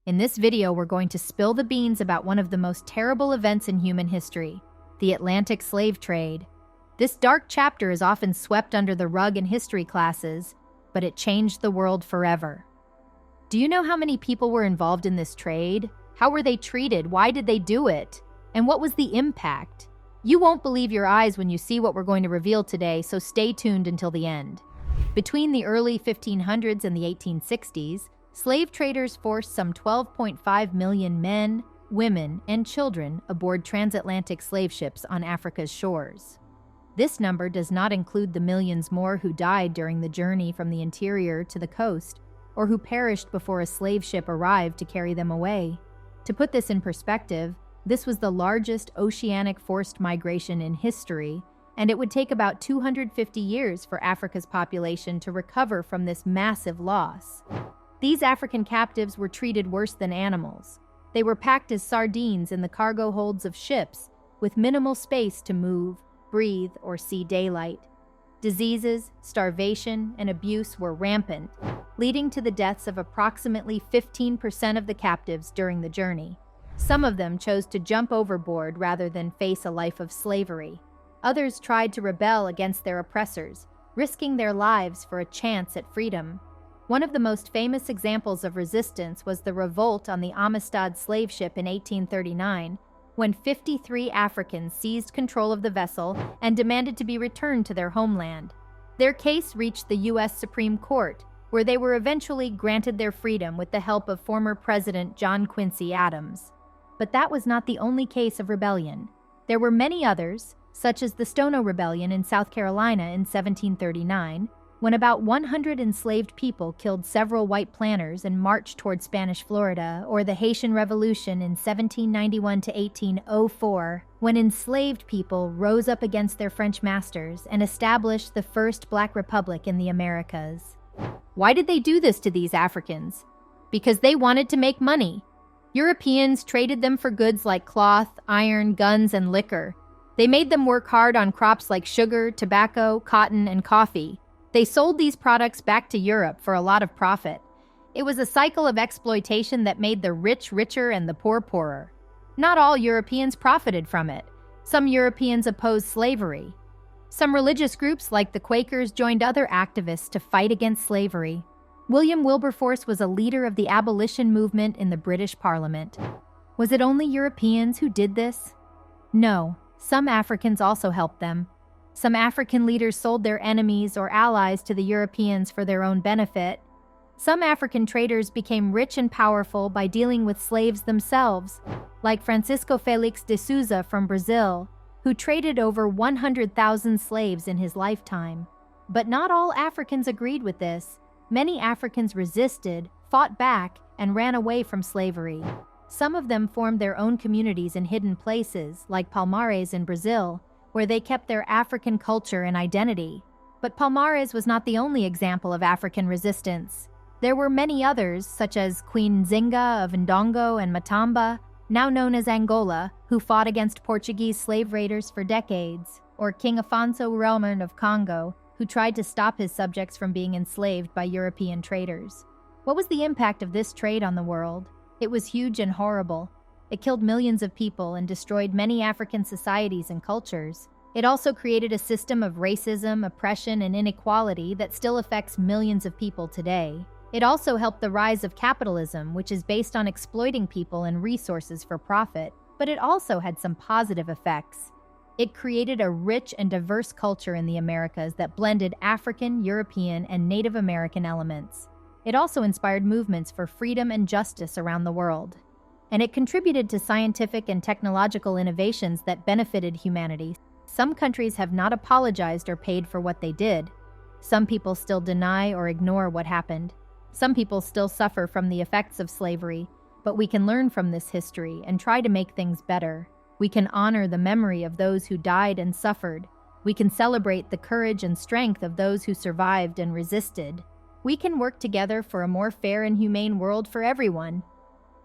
In this video, we're going to spill the beans about one of the most terrible events in human history, the Atlantic slave trade. This dark chapter is often swept under the rug in history classes, but it changed the world forever. Do you know how many people were involved in this trade? How were they treated? Why did they do it? And what was the impact? You won't believe your eyes when you see what we're going to reveal today, so stay tuned until the end. Between the early 1500s and the 1860s, slave traders forced some 12.5 million men, women, and children aboard transatlantic slave ships on Africa's shores. This number does not include the millions more who died during the journey from the interior to the coast, or who perished before a slave ship arrived to carry them away. To put this in perspective, this was the largest oceanic forced migration in history, and it would take about 250 years for Africa's population to recover from this massive loss. These African captives were treated worse than animals. They were packed as sardines in the cargo holds of ships, with minimal space to move, breathe, or see daylight. Diseases, starvation, and abuse were rampant, leading to the deaths of approximately 15% of the captives during the journey. Some of them chose to jump overboard rather than face a life of slavery. Others tried to rebel against their oppressors, risking their lives for a chance at freedom. One of the most famous examples of resistance was the revolt on the Amistad slave ship in 1839, when 53 Africans seized control of the vessel and demanded to be returned to their homeland. Their case reached the U.S. Supreme Court, where they were eventually granted their freedom with the help of former President John Quincy Adams. But that was not the only case of rebellion. There were many others, such as the Stono Rebellion in South Carolina in 1739, when about 100 enslaved people killed several white planters and marched toward Spanish Florida, or the Haitian Revolution in 1791 to 1804, when enslaved people rose up against their French masters and established the first Black Republic in the Americas. Why did they do this to these Africans? Because they wanted to make money. Europeans traded them for goods like cloth, iron, guns, and liquor. They made them work hard on crops like sugar, tobacco, cotton, and coffee. They sold these products back to Europe for a lot of profit. It was a cycle of exploitation that made the rich richer and the poor poorer. Not all Europeans profited from it. Some Europeans opposed slavery. Some religious groups like the Quakers joined other activists to fight against slavery. William Wilberforce was a leader of the abolition movement in the British Parliament. Was it only Europeans who did this? No, some Africans also helped them. Some African leaders sold their enemies or allies to the Europeans for their own benefit. Some African traders became rich and powerful by dealing with slaves themselves, like Francisco Felix de Souza from Brazil, who traded over 100,000 slaves in his lifetime. But not all Africans agreed with this. Many Africans resisted, fought back, and ran away from slavery. Some of them formed their own communities in hidden places, like Palmares in Brazil, where they kept their African culture and identity. But Palmares was not the only example of African resistance. There were many others, such as Queen Nzinga of Ndongo and Matamba, now known as Angola, who fought against Portuguese slave raiders for decades, or King Afonso Relman of Congo, who tried to stop his subjects from being enslaved by European traders. What was the impact of this trade on the world? It was huge and horrible. It killed millions of people and destroyed many African societies and cultures. It also created a system of racism, oppression, and inequality that still affects millions of people today. It also helped the rise of capitalism, which is based on exploiting people and resources for profit, but it also had some positive effects. It created a rich and diverse culture in the Americas that blended African, European, and Native American elements. It also inspired movements for freedom and justice around the world. And it contributed to scientific and technological innovations that benefited humanity. Some countries have not apologized or paid for what they did. Some people still deny or ignore what happened. Some people still suffer from the effects of slavery, but we can learn from this history and try to make things better. We can honor the memory of those who died and suffered. We can celebrate the courage and strength of those who survived and resisted. We can work together for a more fair and humane world for everyone.